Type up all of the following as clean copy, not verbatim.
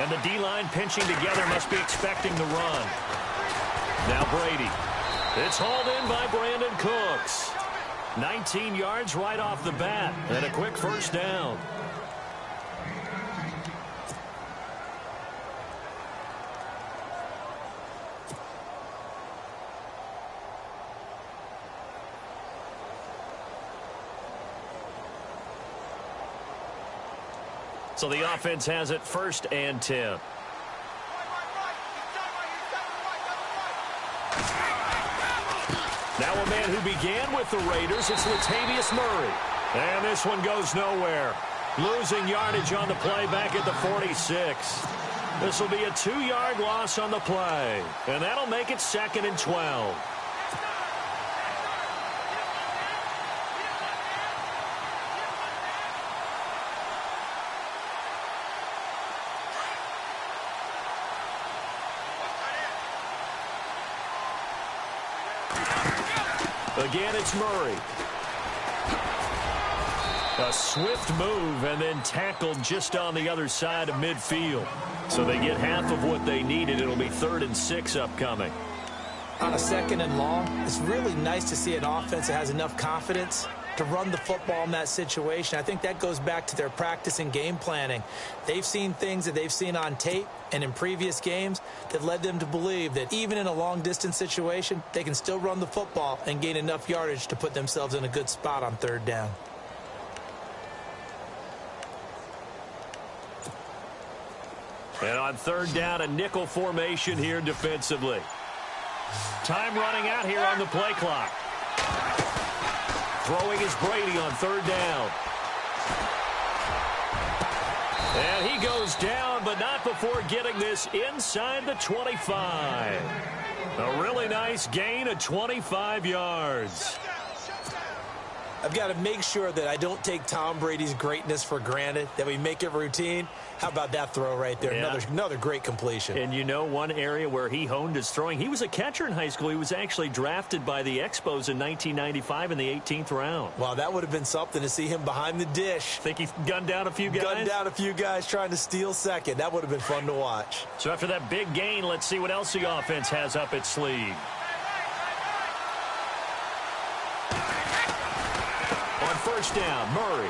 And the D-line pinching together must be expecting the run. Now Brady. It's hauled in by Brandon Cooks. 19 yards right off the bat. And a quick first down. So the offense has it 1st and 10. Now a man who began with the Raiders, it's Latavius Murray. And this one goes nowhere. Losing yardage on the play back at the 46. This will be a 2-yard loss on the play. And that'll make it 2nd and 12. Again, it's Murray. A swift move and then tackled just on the other side of midfield. So they get half of what they needed. It'll be 3rd and 6 upcoming. On a 2nd and long, it's really nice to see an offense that has enough confidence to run the football in that situation. I think that goes back to their practice and game planning. They've seen things that they've seen on tape and in previous games that led them to believe that even in a long-distance situation, they can still run the football and gain enough yardage to put themselves in a good spot on 3rd down. And on 3rd down, a nickel formation here defensively. Time running out here on the play clock. Throwing is Brady on 3rd down. And he goes down, but not before getting this inside the 25. A really nice gain of 25 yards. I've got to make sure that I don't take Tom Brady's greatness for granted, that we make it routine. How about that throw right there? Yeah. Another great completion. And you know one area where he honed his throwing, he was a catcher in high school. He was actually drafted by the Expos in 1995 in the 18th round. Wow, that would have been something to see him behind the dish. Think he gunned down a few guys? Gunned down a few guys trying to steal second. That would have been fun to watch. So after that big gain, let's see what else the offense has up its sleeve. On 1st down, Murray.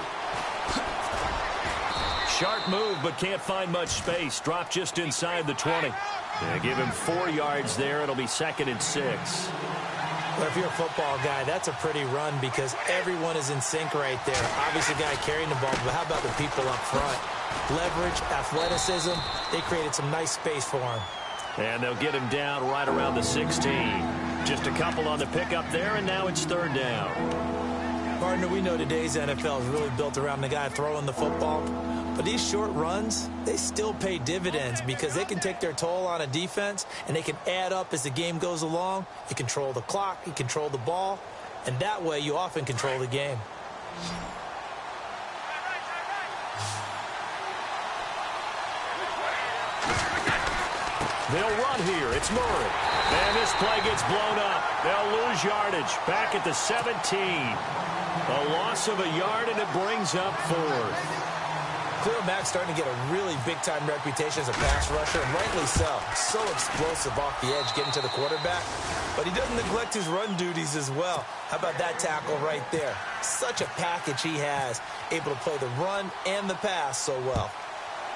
Sharp move, but can't find much space. Dropped just inside the 20. Yeah, give him 4 yards there. It'll be 2nd and 6. Well, if you're a football guy, that's a pretty run because everyone is in sync right there. Obviously, the guy carrying the ball, but how about the people up front? Leverage, athleticism, they created some nice space for him. And they'll get him down right around the 16. Just a couple on the pickup there, and now it's 3rd down. Partner, we know today's NFL is really built around the guy throwing the football. But these short runs, they still pay dividends because they can take their toll on a defense and they can add up as the game goes along. You control the clock, you control the ball, and that way you often control the game. They'll run here. It's Murray. And this play gets blown up. They'll lose yardage back at the 17. A loss of a yard, and it brings up 4th. Khalil Mack's starting to get a really big-time reputation as a pass rusher, and rightly so. So explosive off the edge getting to the quarterback. But he doesn't neglect his run duties as well. How about that tackle right there? Such a package he has, able to play the run and the pass so well.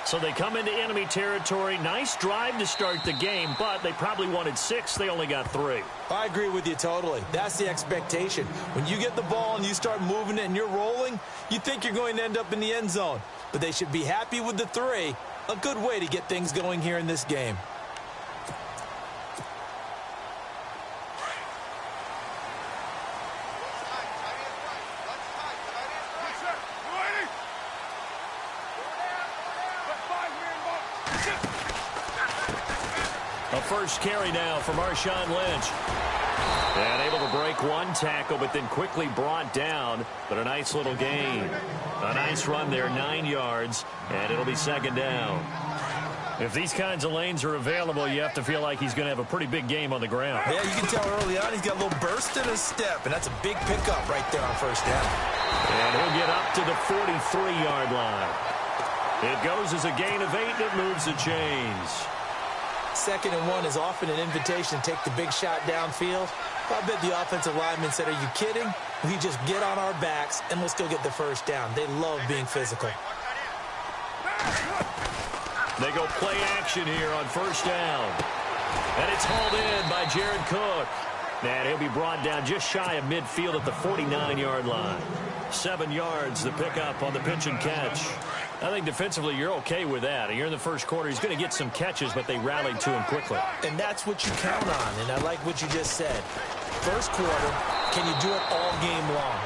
So they come into enemy territory. Nice drive to start the game, but they probably wanted 6. They only got 3. I agree with you totally. That's the expectation. When you get the ball and you start moving it and you're rolling, you think you're going to end up in the end zone. But they should be happy with the 3. A good way to get things going here in this game. A first carry now for Marshawn Lynch. And able to break one tackle, but then quickly brought down. But a nice little gain. A nice run there, 9 yards, and it'll be 2nd down. If these kinds of lanes are available, you have to feel like he's going to have a pretty big game on the ground. Yeah, you can tell early on he's got a little burst in his step, and that's a big pickup right there on 1st down. And he'll get up to the 43-yard line. It goes as a gain of 8, and it moves the chains. 2nd and 1 is often an invitation to take the big shot downfield. I bet the offensive lineman said, are you kidding? We just get on our backs, and let's go get the first down. They love being physical. They go play action here on 1st down. And it's hauled in by Jared Cook. And he'll be brought down just shy of midfield at the 49-yard line. 7 yards the pickup on the pitch and catch. I think defensively you're okay with that. You're in the first quarter. He's going to get some catches, but they rallied to him quickly. And that's what you count on, and I like what you just said. First quarter, can you do it all game long?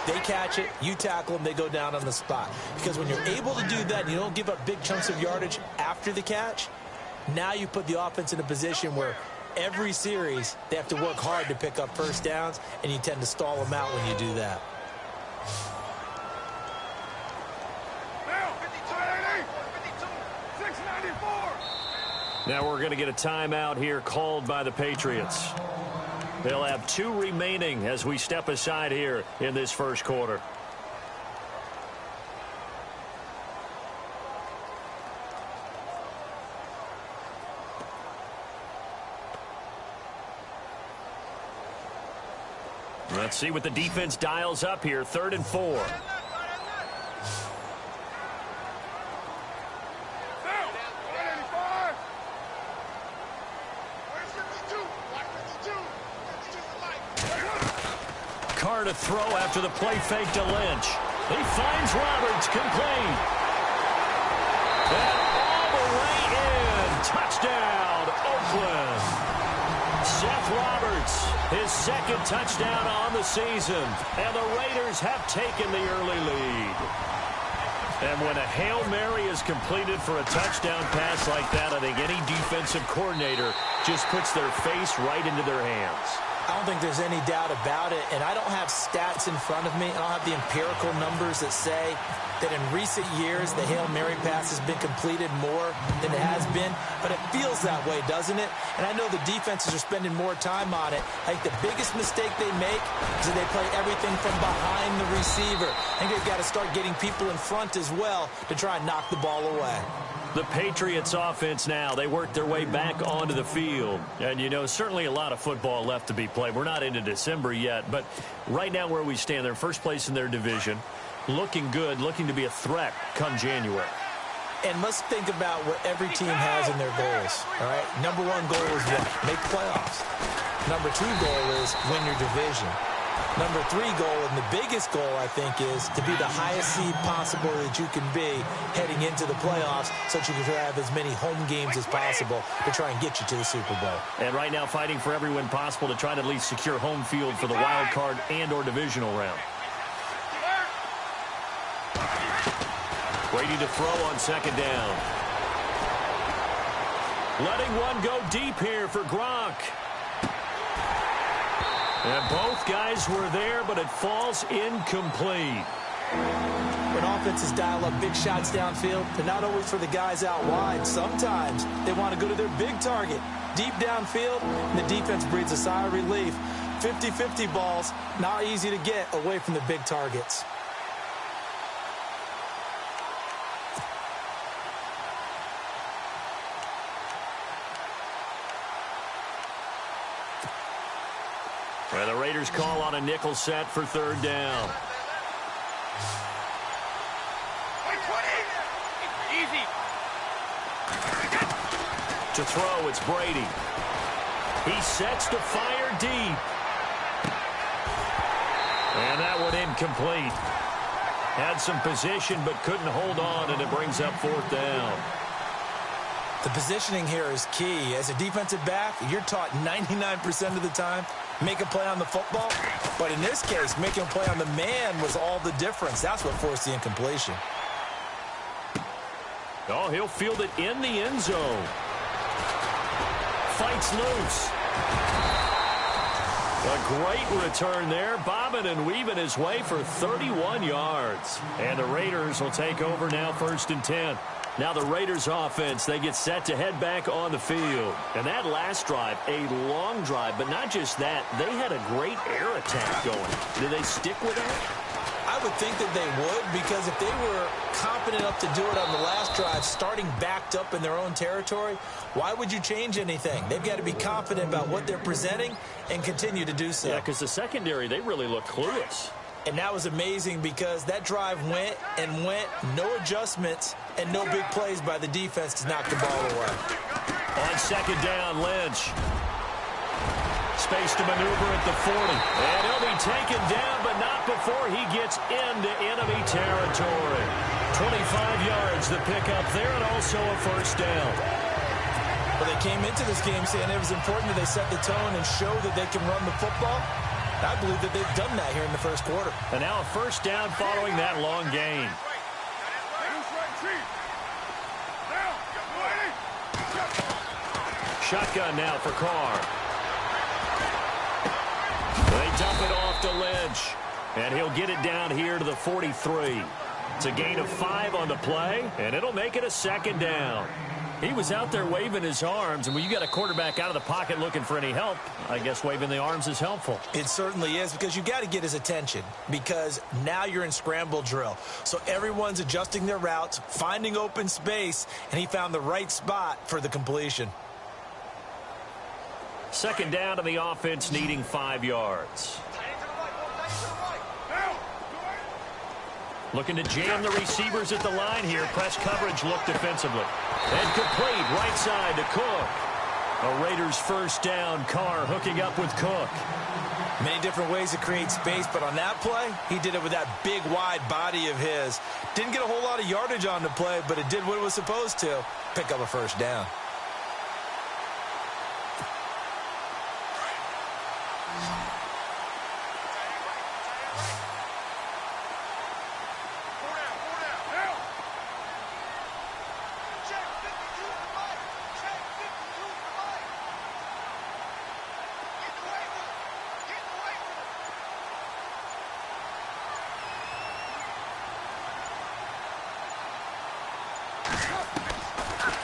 They catch it, you tackle them, they go down on the spot. Because when you're able to do that and you don't give up big chunks of yardage after the catch, now you put the offense in a position where every series they have to work hard to pick up first downs, and you tend to stall them out when you do that. Now we're going to get a timeout here called by the Patriots. They'll have 2 remaining as we step aside here in this first quarter. Let's see what the defense dials up here. 3rd and 4. To throw after the play fake to Lynch. He finds Roberts, complete. And all the way in. Touchdown, Oakland. Seth Roberts, his 2nd touchdown on the season. And the Raiders have taken the early lead. And when a Hail Mary is completed for a touchdown pass like that, I think any defensive coordinator just puts their face right into their hands. I don't think there's any doubt about it, and I don't have stats in front of me. I don't have the empirical numbers that say that in recent years the Hail Mary pass has been completed more than it has been, but it feels that way, doesn't it? And I know the defenses are spending more time on it. I think the biggest mistake they make is that they play everything from behind the receiver. I think they've got to start getting people in front as well to try and knock the ball away. The Patriots offense now, they work their way back onto the field. And, you know, certainly a lot of football left to be played. We're not into December yet, but right now where we stand, they're first place in their division, looking good, looking to be a threat come January. And let's think about what every team has in their goals, all right? Number 1 goal is what? Make playoffs. Number 2 goal is win your division. Number 3 goal, and the biggest goal, I think, is to be the highest seed possible that you can be heading into the playoffs so that you can have as many home games as possible to try and get you to the Super Bowl. And right now fighting for every win possible to try to at least secure home field for the wild card and or divisional round. Brady to throw on 2nd down. Letting one go deep here for Gronk. And both guys were there, but it falls incomplete. When offenses dial up big shots downfield, they're not always for the guys out wide. Sometimes they want to go to their big target, deep downfield, and the defense breathes a sigh of relief. 50-50 balls, not easy to get away from the big targets. And the Raiders call on a nickel set for 3rd down. Easy. To throw, it's Brady. He sets to fire deep. And that one incomplete. Had some position but couldn't hold on, and it brings up 4th down. The positioning here is key. As a defensive back, you're taught 99% of the time, make a play on the football. But in this case, making a play on the man was all the difference. That's what forced the incompletion. Oh, he'll field it in the end zone. Fights loose. A great return there, bobbing and weaving his way for 31 yards. And the Raiders will take over now, 1st and 10. Now the Raiders offense, they get set to head back on the field. And that last drive, a long drive, but not just that, they had a great air attack going. Do they stick with that? I would think that they would, because if they were competent enough to do it on the last drive, starting backed up in their own territory, why would you change anything? They've got to be confident about what they're presenting and continue to do so. Yeah, because the secondary, they really look clueless. And that was amazing because that drive went and went, no adjustments and no big plays by the defense to knock the ball away. On second down, Lynch. Space to maneuver at the 40. And he'll be taken down, but not before he gets into enemy territory. 25 yards the pickup there, and also a first down. Well, they came into this game saying it was important that they set the tone and show that they can run the football. I believe that they've done that here in the first quarter. And now a first down following that long gain. Shotgun now for Carr. They dump it off to Lynch. And he'll get it down here to the 43. It's a gain of 5 on the play, and it'll make it a second down. He was out there waving his arms, and when you got a quarterback out of the pocket looking for any help, I guess waving the arms is helpful. It certainly is, because you got to get his attention, because now you're in scramble drill. So everyone's adjusting their routes, finding open space, and he found the right spot for the completion. Second down to the offense, needing 5 yards. Looking to jam the receivers at the line here. Press coverage look defensively. And complete right side to Cook. A Raiders first down. Carr hooking up with Cook. Many different ways to create space, but on that play, he did it with that big, wide body of his. Didn't get a whole lot of yardage on the play, but it did what it was supposed to. Pick up a first down.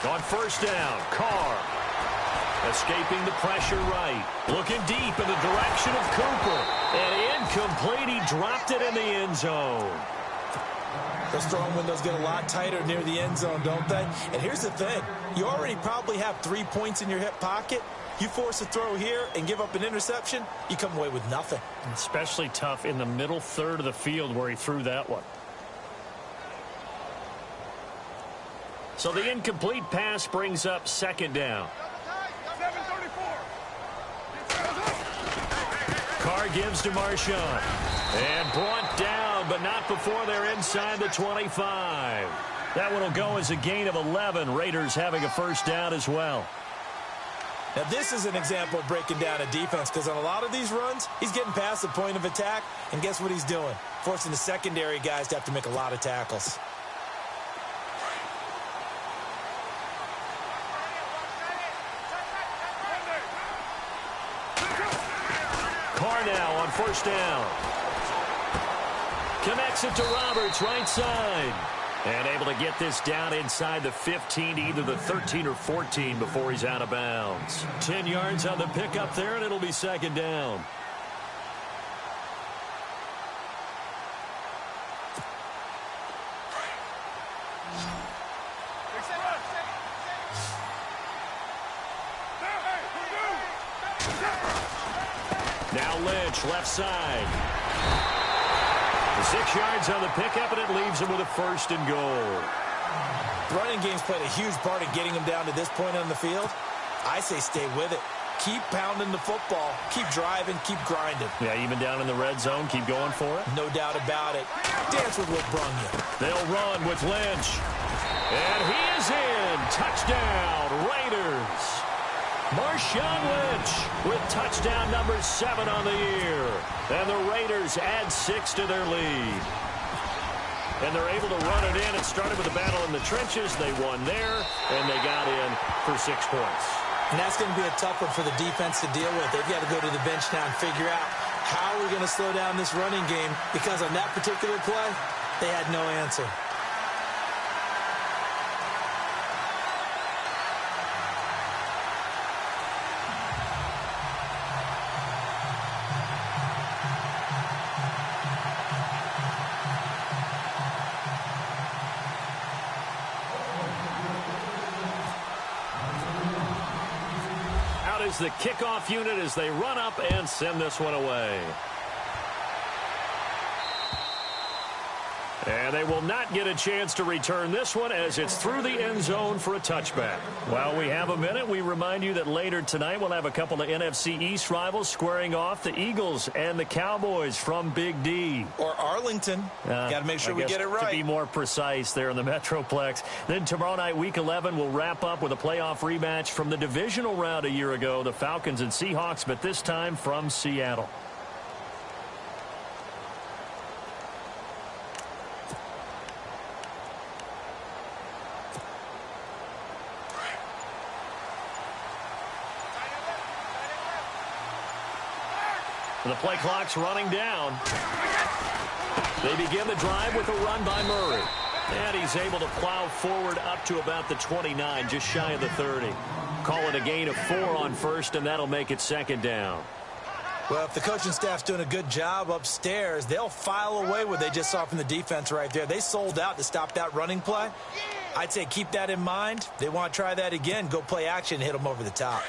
On first down, Carr. Escaping the pressure right. Looking deep in the direction of Cooper. And incomplete. He dropped it in the end zone. Those throwing windows get a lot tighter near the end zone, don't they? And here's the thing. You already probably have 3 points in your hip pocket. You force a throw here and give up an interception, you come away with nothing. Especially tough in the middle third of the field where he threw that one. So the incomplete pass brings up second down. Carr gives to Marshawn. And brought down, but not before they're inside the 25. That one will go as a gain of 11. Raiders having a first down as well. Now, this is an example of breaking down a defense, because on a lot of these runs, he's getting past the point of attack, and guess what he's doing? Forcing the secondary guys to have to make a lot of tackles. Carr now on first down. Connects it to Roberts, right side. And able to get this down inside the 15 to either the 13 or 14 before he's out of bounds. 10 yards on the pickup there, and it'll be second down. Now Lynch, left side. 6 yards on the pickup, and it leaves him with a first and goal. The running game's played a huge part in getting him down to this point on the field. I say stay with it. Keep pounding the football. Keep driving. Keep grinding. Yeah, even down in the red zone, keep going for it. No doubt about it. Dance with what brung you. They'll run with Lynch. And he is in. Touchdown, Raiders. Marshawn Lynch with touchdown number 7 on the year. And the Raiders add 6 to their lead. And they're able to run it in. It started with a battle in the trenches. They won there, and they got in for 6 points. And that's going to be a tough one for the defense to deal with. They've got to go to the bench now and figure out how we're going to slow down this running game, because on that particular play, they had no answer. is the kickoff unit as they run up and send this one away. And they will not get a chance to return this one as it's through the end zone for a touchback. While we have a minute, we remind you that later tonight we'll have a couple of NFC East rivals squaring off, the Eagles and the Cowboys from Big D. Or Arlington. Got to make sure we get it right. To be more precise there in the Metroplex. Then tomorrow night, Week 11, we'll wrap up with a playoff rematch from the divisional round a year ago, the Falcons and Seahawks, but this time from Seattle. The play clock's running down. They begin the drive with a run by Murray. And he's able to plow forward up to about the 29, just shy of the 30. Call it a gain of 4 on first, and that'll make it second down. Well, if the coaching staff's doing a good job upstairs, they'll file away what they just saw from the defense right there. They sold out to stop that running play. I'd say keep that in mind. They want to try that again. Go play action and hit them over the top.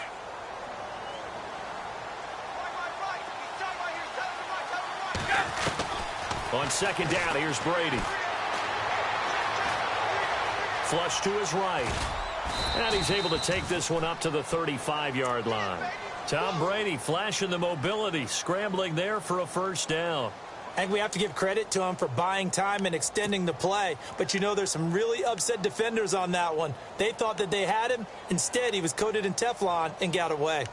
On second down, here's Brady. Flush to his right. And he's able to take this one up to the 35-yard line. Tom Brady flashing the mobility, scrambling there for a first down. And we have to give credit to him for buying time and extending the play. But you know there's some really upset defenders on that one. They thought that they had him. Instead, he was coated in Teflon and got away.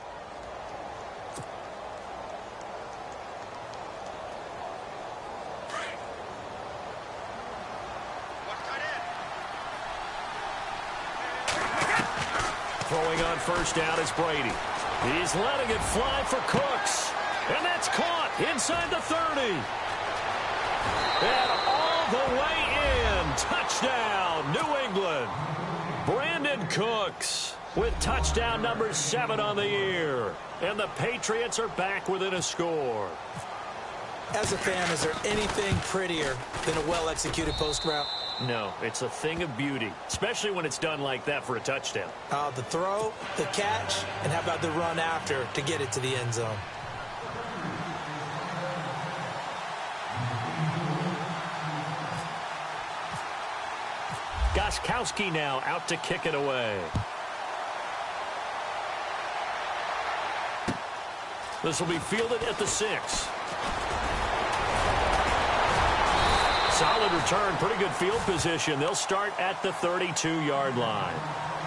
Throwing on first down is Brady. He's letting it fly for Cooks. And that's caught inside the 30. And all the way in. Touchdown, New England. Brandon Cooks with touchdown number 7 on the year. And the Patriots are back within a score. As a fan, is there anything prettier than a well-executed post route? No, it's a thing of beauty, especially when it's done like that for a touchdown. The throw, the catch, and how about the run after to get it to the end zone? Gostkowski now out to kick it away. This will be fielded at the 6. Solid return, pretty good field position. They'll start at the 32-yard line.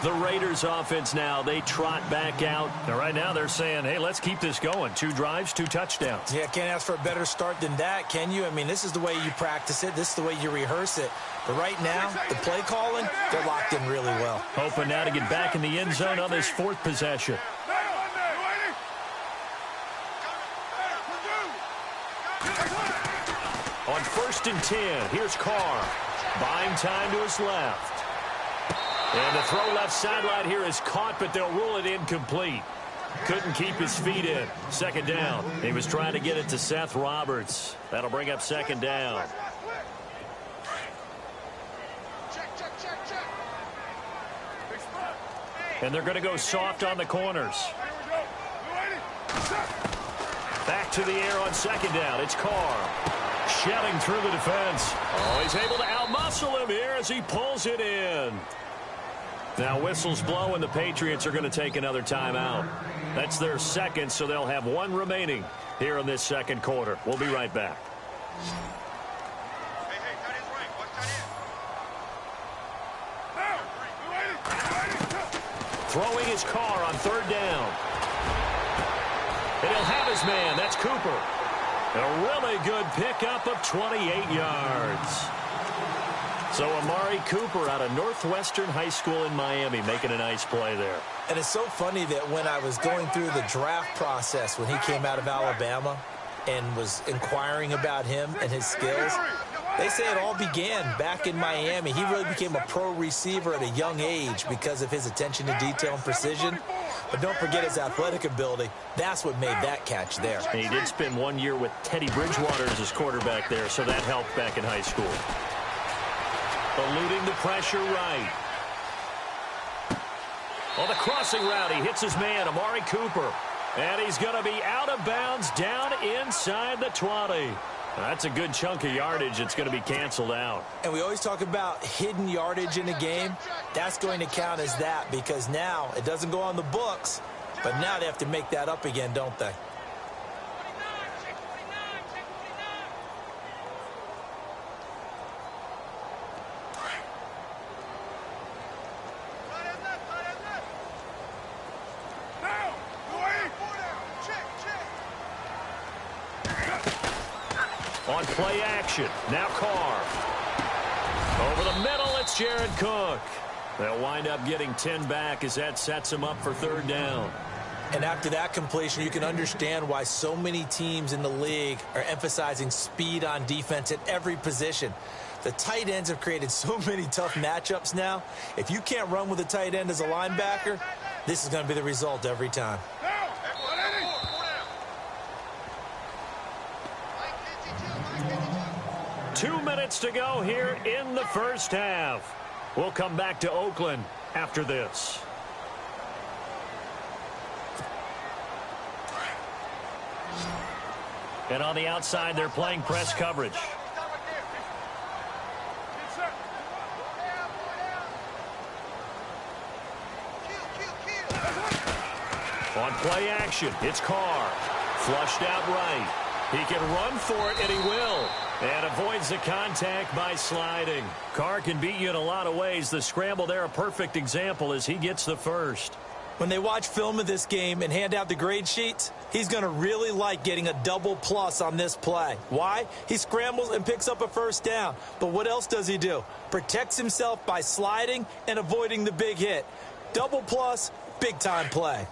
The Raiders offense now, they trot back out. And right now they're saying, hey, let's keep this going. 2 drives, 2 touchdowns. Yeah, can't ask for a better start than that, can you? I mean, this is the way you practice it. This is the way you rehearse it. But right now, the play calling, they're locked in really well. Hoping now to get back in the end zone on this 4th possession. On 1st and 10, here's Carr. Buying time to his left. And the throw left sideline here is caught, but they'll rule it incomplete. Couldn't keep his feet in. Second down. He was trying to get it to Seth Roberts. That'll bring up second down. And they're going to go soft on the corners. Back to the air on second down. It's Carr. Shelling through the defense. Oh, he's able to outmuscle him here as he pulls it in. Now whistles blow and the Patriots are going to take another timeout. That's their second, so they'll have 1 remaining here in this second quarter. We'll be right back. Throwing his Carr on 3rd down. And he'll have his man. That's Cooper. A really good pickup of 28 yards. So Amari Cooper out of Northwestern High School in Miami making a nice play there. And it's so funny that when I was going through the draft process when he came out of Alabama and was inquiring about him and his skills, they say it all began back in Miami. He really became a pro receiver at a young age because of his attention to detail and precision. But don't forget his athletic ability. That's what made that catch there. And he did spend 1 year with Teddy Bridgewater as his quarterback there, so that helped back in high school. Eluding the pressure right. On the crossing route, he hits his man, Amari Cooper. And he's going to be out of bounds down inside the 20. That's a good chunk of yardage. It's going to be canceled out. And we always talk about hidden yardage in a game. That's going to count as that because now it doesn't go on the books, but now they have to make that up again, don't they? On play action, now Carr. Over the middle, it's Jared Cook. They'll wind up getting 10 back as that sets him up for third down. And after that completion, you can understand why so many teams in the league are emphasizing speed on defense at every position. The tight ends have created so many tough matchups now. If you can't run with a tight end as a linebacker, this is going to be the result every time. 2 minutes to go here in the first half. We'll come back to Oakland after this. And on the outside, they're playing press coverage. On play action, it's Carr. Flushed out right. He can run for it, and he will. And avoids the contact by sliding. Carr can beat you in a lot of ways. The scramble there, a perfect example as he gets the first. When they watch film of this game and hand out the grade sheets, he's going to really like getting a double plus on this play. Why? He scrambles and picks up a first down. But what else does he do? Protects himself by sliding and avoiding the big hit. Double plus, big-time play.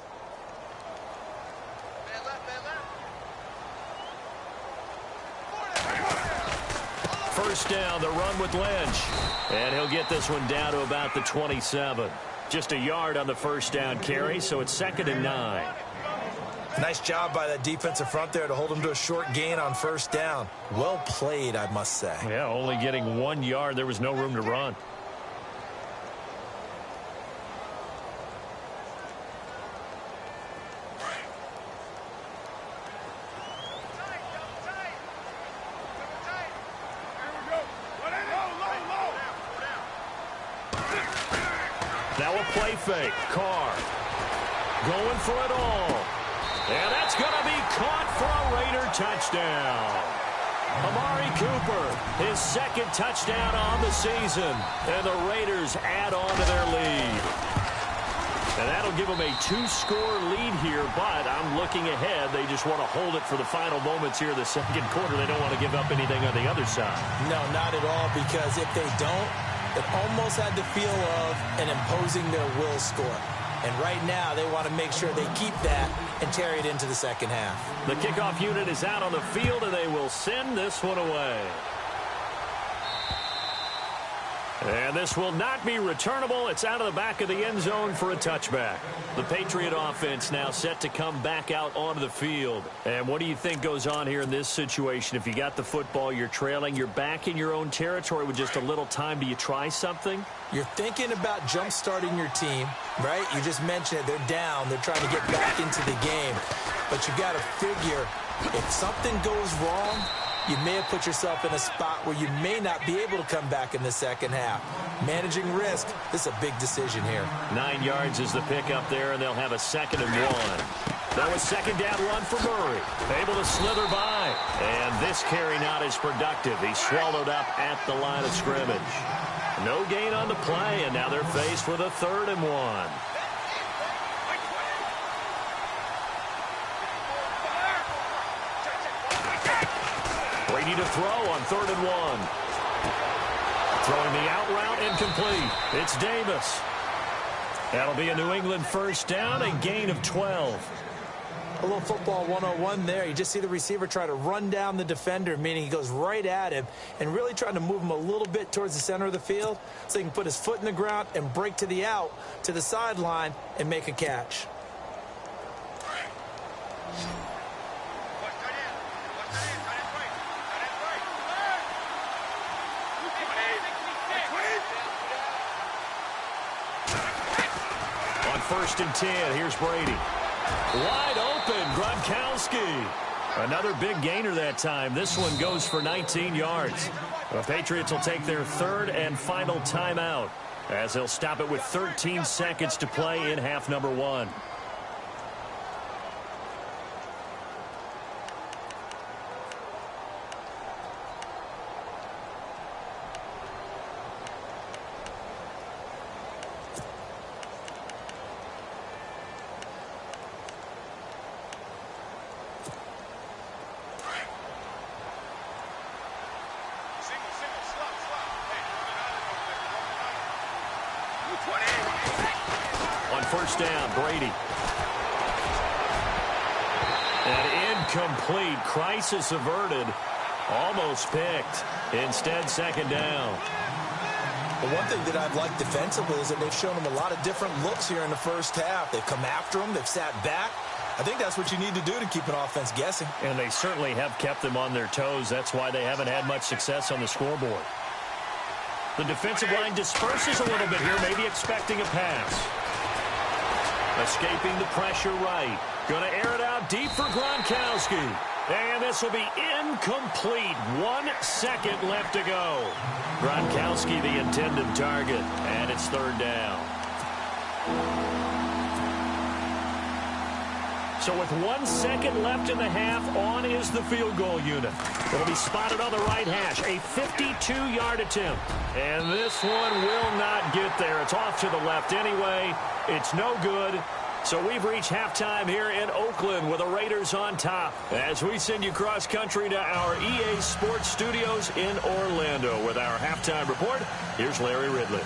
First down, the run with Lynch. And he'll get this one down to about the 27. Just a yard on the first down carry, so it's 2nd and 9. Nice job by that defensive front there to hold him to a short gain on first down. Well played, I must say. Yeah, only getting 1 yard. There was no room to run. Now a play fake. Carr going for it all. And that's going to be caught for a Raider touchdown. Amari Cooper, his 2nd touchdown on the season. And the Raiders add on to their lead. And that'll give them a 2-score lead here, but I'm looking ahead. They just want to hold it for the final moments here in the second quarter. They don't want to give up anything on the other side. No, not at all, because if they don't, it almost had the feel of an imposing their will score. And right now, they want to make sure they keep that and carry it into the second half. The kickoff unit is out on the field, and they will send this one away. And this will not be returnable. It's out of the back of the end zone for a touchback. The Patriot offense now set to come back out onto the field. And what do you think goes on here in this situation? If you got the football, you're trailing, you're back in your own territory with just a little time. Do you try something? You're thinking about jump-starting your team, right? You just mentioned it. They're down. They're trying to get back into the game. But you got to figure if something goes wrong, you may have put yourself in a spot where you may not be able to come back in the second half. Managing risk, this is a big decision here. 9 yards is the pickup there, and they'll have a 2nd and 1. That was 2nd down run for Murray. Able to slither by. And this carry not as productive. He's swallowed up at the line of scrimmage. No gain on the play, and now they're faced with a 3rd and 1. Brady to throw on 3rd and 1. Throwing the out route incomplete. It's Davis. That'll be a New England first down, a gain of 12. A little football 101 there. You just see the receiver try to run down the defender, meaning he goes right at him and really trying to move him a little bit towards the center of the field so he can put his foot in the ground and break to the out, to the sideline, and make a catch. 1st and 10. Here's Brady. Wide open, Gronkowski. Another big gainer that time. This one goes for 19 yards. The Patriots will take their 3rd and final timeout as they'll stop it with 13 seconds to play in half number 1. On 1st down, Brady. And incomplete. Crisis averted. Almost picked. Instead, 2nd down. Well, one thing that I've liked defensively is that they've shown them a lot of different looks here in the first half. They've come after them. They've sat back. I think that's what you need to do to keep an offense guessing. And they certainly have kept them on their toes. That's why they haven't had much success on the scoreboard. The defensive line disperses a little bit here, maybe expecting a pass. Escaping the pressure right. Going to air it out deep for Gronkowski. And this will be incomplete. 1 second left to go. Gronkowski, the intended target. And it's 3rd down. So with 1 second left in the half, on is the field goal unit. It'll be spotted on the right hash. A 52-yard attempt. And this one will not get there. It's off to the left anyway. It's no good. So we've reached halftime here in Oakland with the Raiders on top. As we send you cross-country to our EA Sports Studios in Orlando with our halftime report, here's Larry Ridley.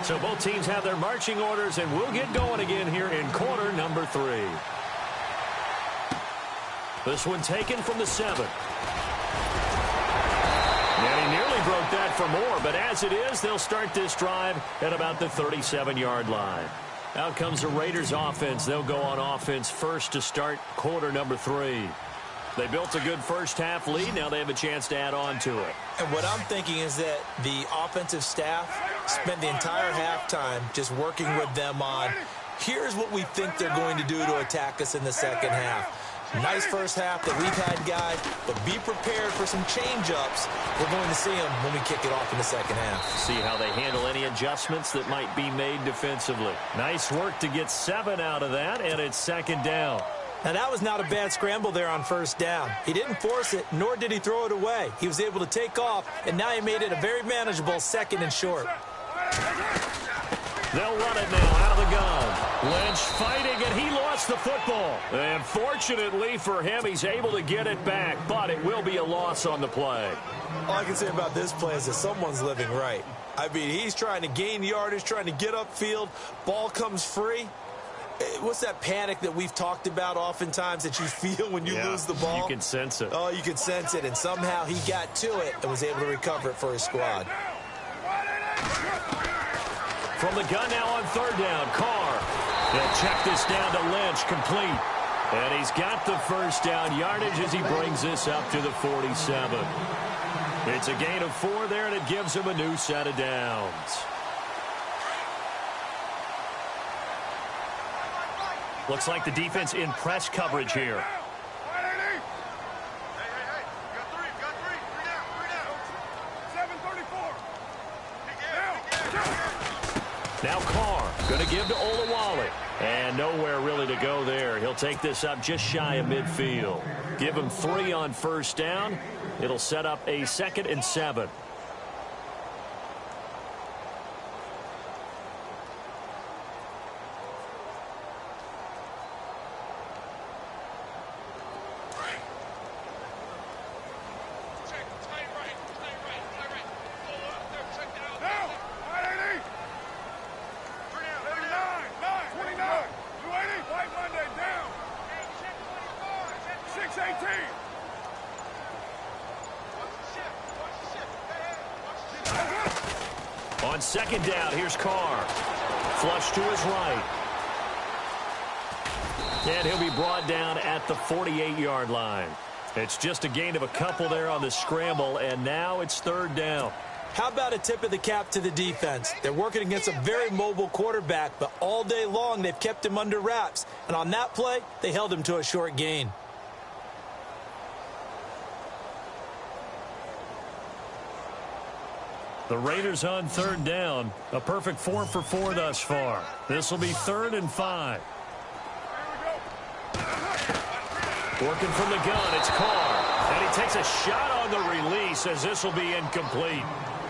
So both teams have their marching orders, and we'll get going again here in quarter number 3. This one taken from the 7. And he nearly broke that for more, but as it is, they'll start this drive at about the 37-yard line. Out comes the Raiders offense. They'll go on offense first to start quarter number 3. They built a good first half lead. Now they have a chance to add on to it. And what I'm thinking is that the offensive staff spent the entire halftime just working with them on, here's what we think they're going to do to attack us in the second half. Nice first half that we've had, guys, but be prepared for some change-ups. We're going to see them when we kick it off in the second half. See how they handle any adjustments that might be made defensively. Nice work to get 7 out of that, and it's 2nd down. Now, that was not a bad scramble there on 1st down. He didn't force it, nor did he throw it away. He was able to take off, and now he made it a very manageable 2nd and short. They'll run it now out of the gun. Lynch fighting, and he lost the football. And fortunately for him, he's able to get it back, but it will be a loss on the play. All I can say about this play is that someone's living right. I mean, he's trying to gain yardage, trying to get upfield. Ball comes free. What's that panic that we've talked about oftentimes that you feel when you lose the ball? You can sense it. Oh, you can sense it, and somehow he got to it and was able to recover it for his squad. From the gun now on 3rd down, Carr. They'll check this down to Lynch, complete. And he's got the 1st down yardage as he brings this up to the 47. It's a gain of 4 there, and it gives him a new set of downs. Looks like the defense in press coverage here. Now Carr going to give to Olawale. And nowhere really to go there. He'll take this up just shy of midfield. Give him 3 on 1st down. It'll set up a 2nd and 7. On 2nd down, here's Carr. Flush to his right. And he'll be brought down at the 48-yard line. It's just a gain of a couple there on the scramble, and now it's 3rd down. How about a tip of the cap to the defense? They're working against a very mobile quarterback, but all day long they've kept him under wraps. And on that play, they held him to a short gain. The Raiders on third down. A perfect 4 for 4 thus far. This will be 3rd and 5. Working from the gun, it's Carr. And he takes a shot on the release as this will be incomplete.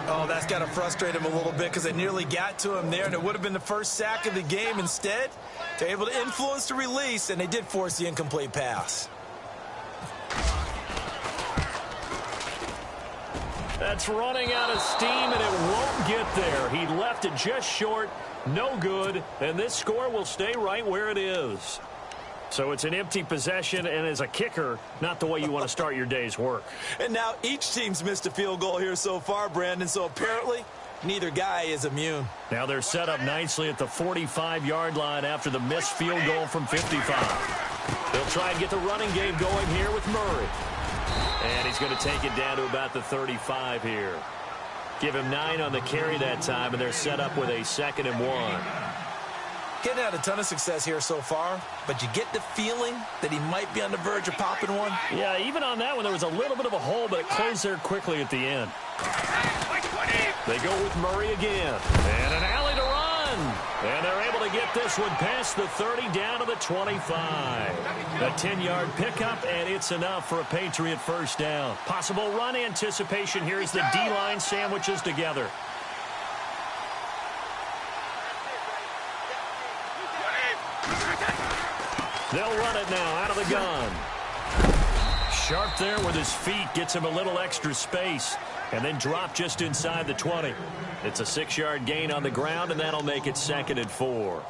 Oh, that's got to frustrate him a little bit because they nearly got to him there, and it would have been the first sack of the game. Instead, they're able to influence the release, and they did force the incomplete pass. That's running out of steam, and it won't get there. He left it just short, no good, and this score will stay right where it is. So it's an empty possession, and as a kicker, not the way you want to start your day's work. And now each team's missed a field goal here so far, Brandon, so apparently neither guy is immune. Now they're set up nicely at the 45-yard line after the missed field goal from 55. They'll try and get the running game going here with Murray. And he's going to take it down to about the 35 here. Give him 9 on the carry that time, and they're set up with a 2nd and 1. Getting out a ton of success here so far, but you get the feeling that he might be on the verge of popping one. Yeah, even on that one, there was a little bit of a hole, but it closed there quickly at the end. They go with Murray again. And an alley to run. And they're able to get this one past the 30 down to the 25. A 10-yard pickup, and it's enough for a Patriot first down. Possible run anticipation here as the D-line sandwiches together. They'll run it now out of the gun. Sharp there with his feet, gets him a little extra space, and then drop just inside the 20. It's a 6-yard gain on the ground, and that'll make it 2nd and 4.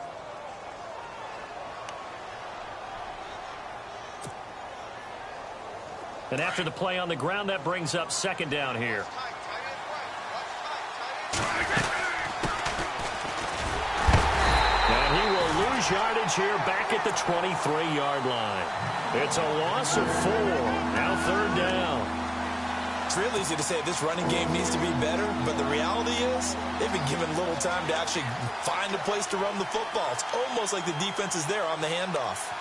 And after the play on the ground, that brings up 2nd down here. And he will lose yardage here back at the 23-yard line. It's a loss of 4. Now 3rd down. It's real easy to say this running game needs to be better, but the reality is they've been given little time to actually find a place to run the football. It's almost like the defense is there on the handoff.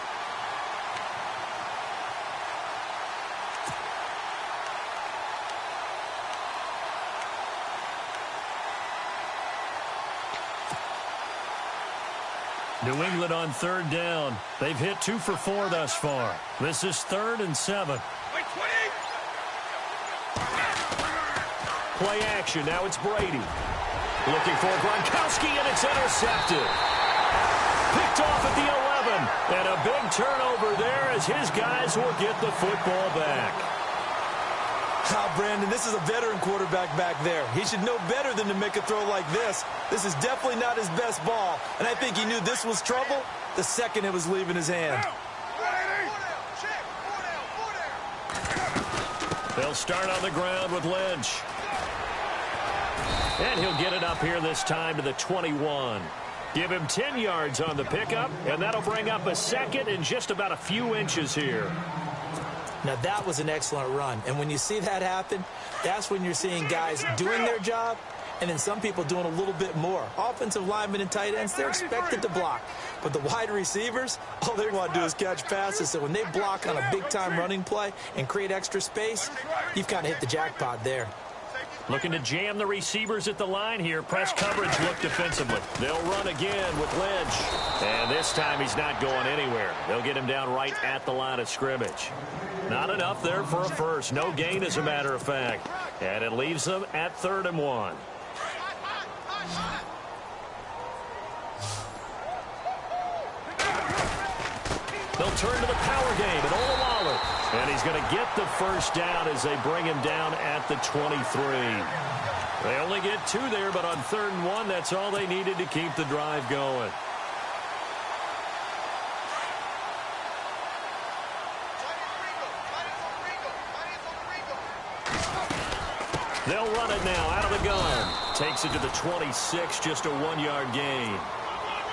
New England on 3rd down. They've hit 2 for 4 thus far. This is 3rd and 7. Play action. Now it's Brady. Looking for Gronkowski, and it's intercepted. Picked off at the 11. And a big turnover there as his guys will get the football back. Brandon, this is a veteran quarterback back there. He should know better than to make a throw like this. This is definitely not his best ball, and I think he knew this was trouble the second it was leaving his hand. They'll start on the ground with Lynch. And he'll get it up here this time to the 21. Give him 10 yards on the pickup, and that'll bring up a 2nd and just about a few inches here. Now, that was an excellent run. And when you see that happen, that's when you're seeing guys doing their job and then some people doing a little bit more. Offensive linemen and tight ends, they're expected to block. But the wide receivers, all they want to do is catch passes. So when they block on a big-time running play and create extra space, you've kind of hit the jackpot there. Looking to jam the receivers at the line here. Press coverage look defensively. They'll run again with Lynch. And this time he's not going anywhere. They'll get him down right at the line of scrimmage. Not enough there for a first. No gain, as a matter of fact. And it leaves them at 3rd and 1. They'll turn to the power game and Olawale. And he's going to get the first down as they bring him down at the 23. They only get 2 there, but on 3rd and 1, that's all they needed to keep the drive going. They'll run it now out of the gun. Takes it to the 26, just a 1-yard gain.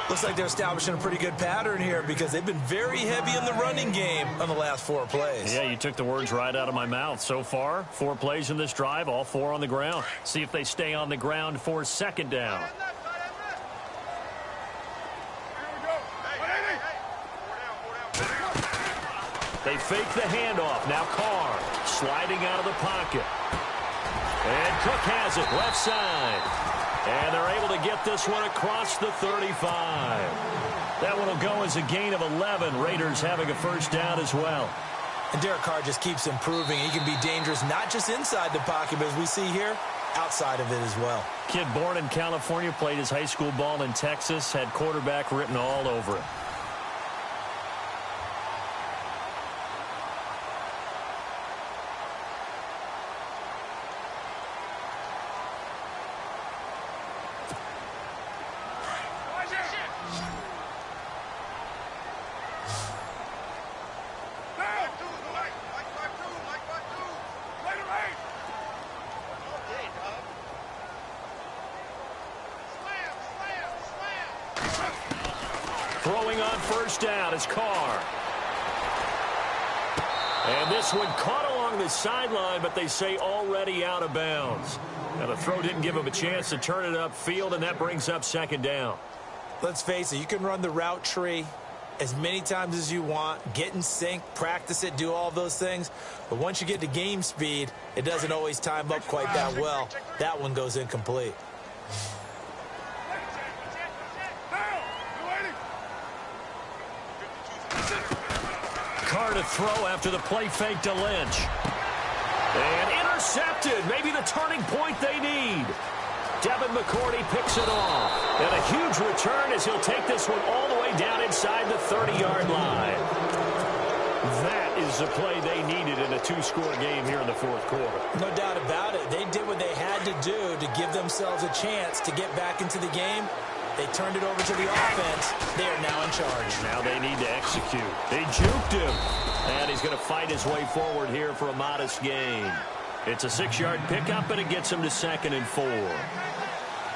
Looks like they're establishing a pretty good pattern here because they've been very heavy in the running game on the last 4 plays. Yeah, you took the words right out of my mouth. So far, 4 plays in this drive, all 4 on the ground. See if they stay on the ground for second down. They fake the handoff. Now Carr sliding out of the pocket. And Cook has it left side. And they're able to get this one across the 35. That one will go as a gain of 11. Raiders having a first down as well. And Derek Carr just keeps improving. He can be dangerous not just inside the pocket, but as we see here, outside of it as well. Kid born in California, played his high school ball in Texas, had quarterback written all over it. Throwing on first down is Carr. And this one caught along the sideline, but they say already out of bounds. Now the throw didn't give him a chance to turn it upfield, and that brings up second down. Let's face it, you can run the route tree as many times as you want, get in sync, practice it, do all those things. But once you get to game speed, it doesn't always time up quite that well. That one goes incomplete. Carr to throw after the play fake to Lynch. And intercepted. Maybe the turning point they need. Devin McCourty picks it off. And a huge return as he'll take this one all the way down inside the 30-yard line. That is the play they needed in a 2-score game here in the fourth quarter. No doubt about it. They did what they had to do to give themselves a chance to get back into the game. They turned it over to the offense. They are now in charge. Now they need to execute. They juked him. And he's going to fight his way forward here for a modest gain. It's a 6-yard pickup, and it gets him to 2nd and 4.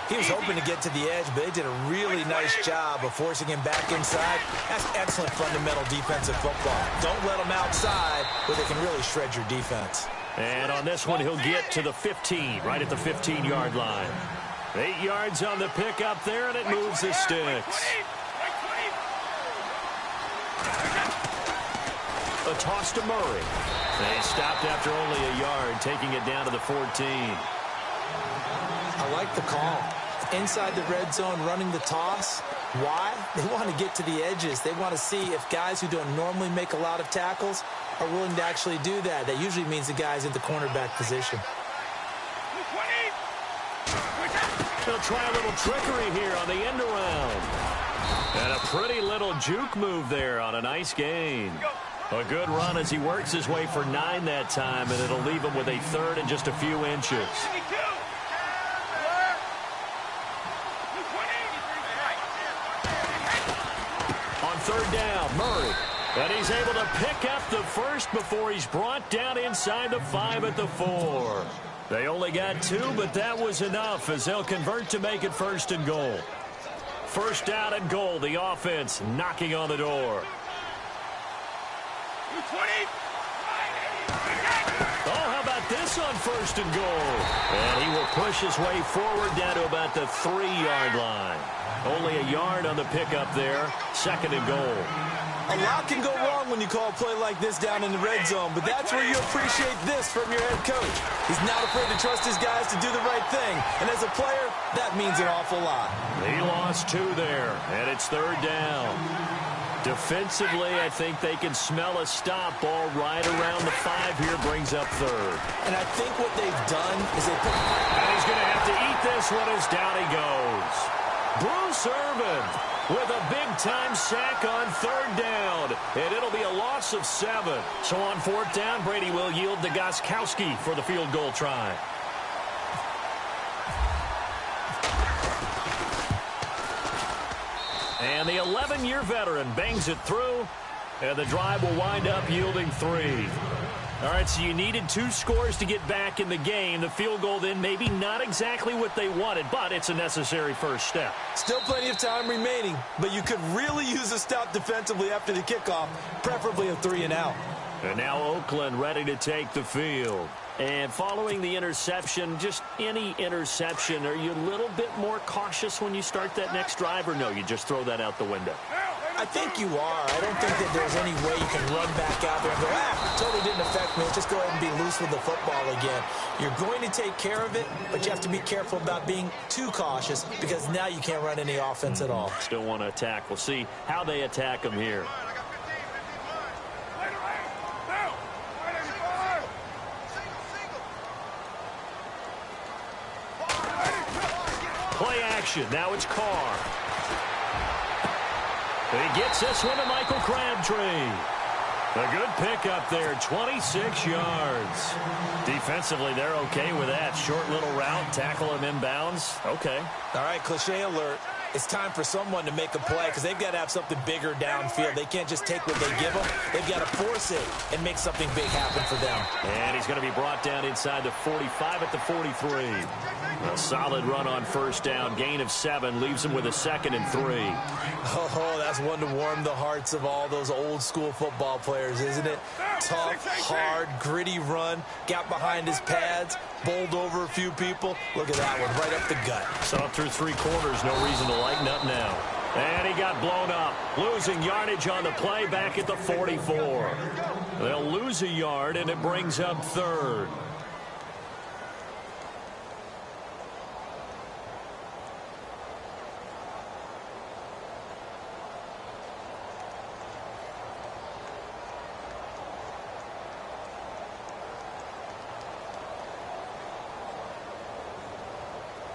He was hoping to get to the edge, but they did a really nice job of forcing him back inside. That's excellent fundamental defensive football. Don't let them outside where they can really shred your defense. And on this one, he'll get to the 15, right at the 15-yard line. 8 yards on the pickup there, and it moves the sticks. A toss to Murray. They stopped after only a yard, taking it down to the 14. I like the call. Inside the red zone, running the toss. Why? They want to get to the edges. They want to see if guys who don't normally make a lot of tackles are willing to actually do that. That usually means the guy's in the cornerback position. They'll try a little trickery here on the end around. And a pretty little juke move there on a nice gain. A good run as he works his way for 9 that time, and it'll leave him with a 3rd and just a few inches. On 3rd down, Murray. And he's able to pick up the first before he's brought down inside the 5 at the 4. They only got 2, but that was enough as they'll convert to make it 1st and goal. 1st down and goal, the offense knocking on the door. Oh, how about this on 1st and goal? And he will push his way forward down to about the 3-yard line. Only a yard on the pickup there. 2nd and goal. A lot can go wrong when you call a play like this down in the red zone, but that's where you appreciate this from your head coach. He's not afraid to trust his guys to do the right thing, and as a player, that means an awful lot. He lost 2 there, and it's 3rd down. Defensively, I think they can smell a stop ball right around the 5 here, brings up 3rd. And I think what they've done is they put... And he's going to have to eat this one as down he goes. Bruce Irvin with a big-time sack on 3rd down, and it'll be a loss of 7. So on 4th down, Brady will yield to Gostkowski for the field goal try. And the 11-year veteran bangs it through, and the drive will wind up yielding 3. All right, so you needed 2 scores to get back in the game. The field goal then maybe not exactly what they wanted, but it's a necessary first step. Still plenty of time remaining, but you could really use a stop defensively after the kickoff, preferably a 3-and-out. And now Oakland ready to take the field. And following the interception, just any interception, are you a little bit more cautious when you start that next drive, or no, you just throw that out the window? I think you are. I don't think that there's any way you can run back out there and go, totally didn't affect me. Just go ahead and be loose with the football again. You're going to take care of it, but you have to be careful about being too cautious because now you can't run any offense at all. Still want to attack. We'll see how they attack them here. Play action. Now it's Carr. He gets this one to Michael Crabtree. A good pickup there, 26 yards. Defensively, they're okay with that. Short little route, tackle him inbounds. Okay. All right, cliche alert. It's time for someone to make a play because they've got to have something bigger downfield. They can't just take what they give them. They've got to force it and make something big happen for them. And he's going to be brought down inside the 45 at the 43. A solid run on first down. Gain of 7 leaves him with a 2nd and 3. Oh, that's one to warm the hearts of all those old school football players, isn't it? Tough, hard, gritty run. Got behind his pads. Bowled over a few people. Look at that one, right up the gut. Saw through 3 quarters, no reason to lighten up now. And he got blown up. Losing yardage on the play back at the 44. They'll lose a yard, and it brings up 3rd.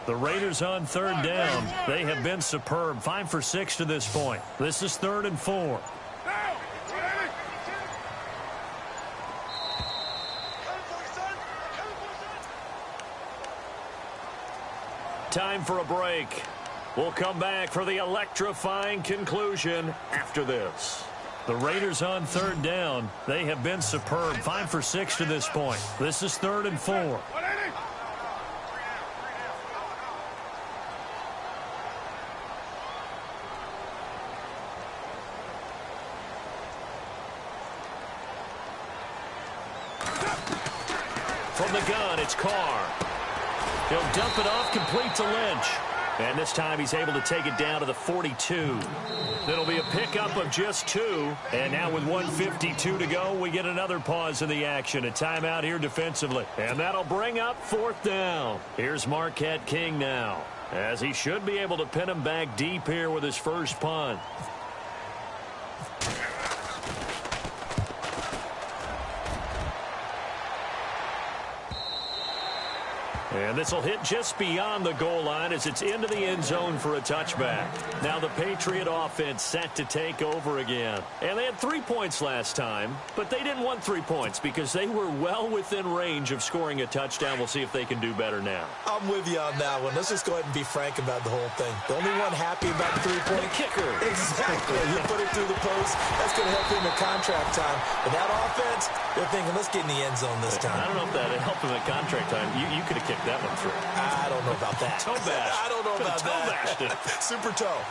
The Raiders on 3rd down. They have been superb. 5 for 6 to this point. This is 3rd and 4. Time for a break. We'll come back for the electrifying conclusion after this. The Raiders on 3rd down. They have been superb. 5 for 6 to this point. This is 3rd and 4. From the gun, it's Carr. He'll dump it off, complete to Lynch. And this time he's able to take it down to the 42. It'll be a pickup of just 2. And now with 1:52 to go, we get another pause in the action. A timeout here defensively. And that'll bring up 4th down. Here's Marquette King now, as he should be able to pin him back deep here with his first punt. And this will hit just beyond the goal line as it's into the end zone for a touchback. Now the Patriot offense set to take over again. And they had 3 points last time, but they didn't want 3 points because they were well within range of scoring a touchdown. We'll see if they can do better now. I'm with you on that one. Let's just go ahead and be frank about the whole thing. The only one happy about the 3-point kicker. Exactly. You put it through the post. That's going to help him at contract time. But that offense, they're thinking, let's get in the end zone this time. I don't know if that helped him at contract time. You could have kicked that one through. I don't know about that. Toe bash. I don't know about toe that. Bashed it. Super toe.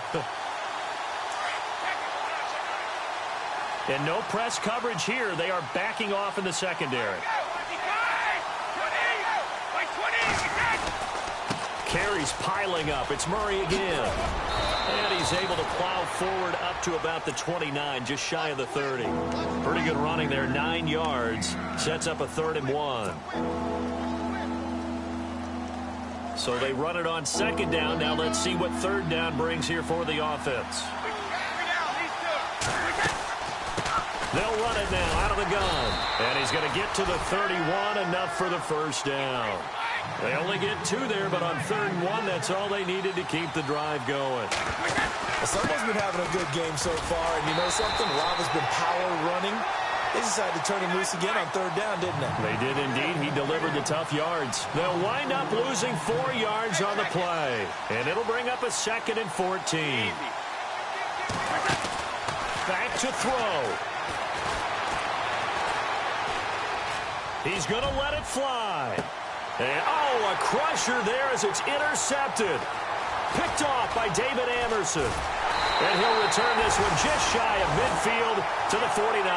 And no press coverage here. They are backing off in the secondary. Carries piling up. It's Murray again. And he's able to plow forward up to about the 29, just shy of the 30. Pretty good running there, 9 yards. Sets up a 3rd and 1. So they run it on 2nd down. Now let's see what 3rd down brings here for the offense. They'll run it now out of the gun. And he's going to get to the 31, enough for the first down. They only get 2 there, but on 3rd and 1, that's all they needed to keep the drive going. Well, someone's been having a good game so far, and you know something? Lava's been power running. They decided to turn him loose again on 3rd down, didn't they? They did indeed. He delivered the tough yards. They'll wind up losing 4 yards on the play. And it'll bring up a 2nd and 14. Back to throw. He's going to let it fly. And, oh, a crusher there as it's intercepted. Picked off by David Anderson. And he'll return this one just shy of midfield to the 49. All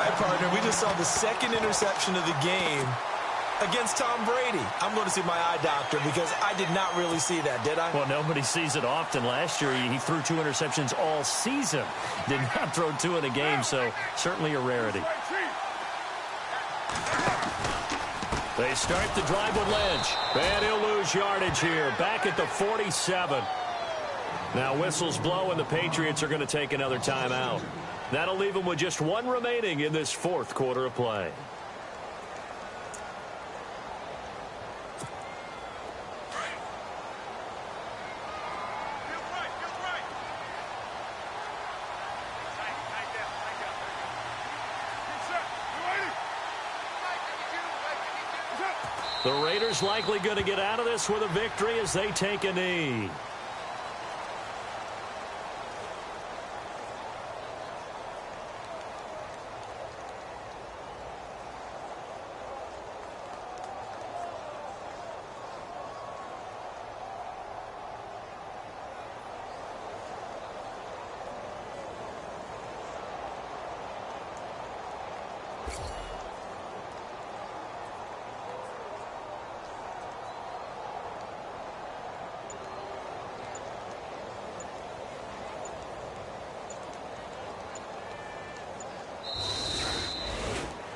right, partner, we just saw the second interception of the game against Tom Brady. I'm going to see my eye doctor because I did not really see that, did I? Well, nobody sees it often. Last year, he threw 2 interceptions all season. Did not throw 2 in a game, so certainly a rarity. They start the drive with Lynch. And he'll lose yardage here. Back at the 47. Now whistles blow, and the Patriots are going to take another timeout. That'll leave them with just 1 remaining in this 4th quarter of play. The Raiders likely going to get out of this with a victory as they take a knee.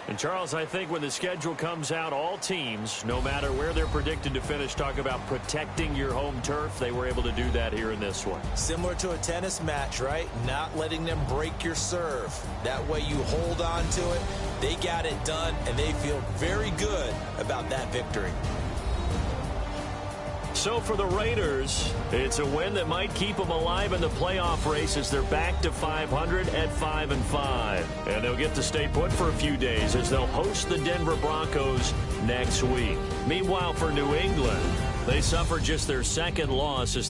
And, Charles, I think when the schedule comes out, all teams, no matter where they're predicted to finish, talk about protecting your home turf. They were able to do that here in this one. Similar to a tennis match, right? Not letting them break your serve. That way you hold on to it. They got it done, and they feel very good about that victory. So for the Raiders, it's a win that might keep them alive in the playoff race as they're back to 500 at 5-5. And they'll get to stay put for a few days as they'll host the Denver Broncos next week. Meanwhile, for New England, they suffered just their 2nd loss as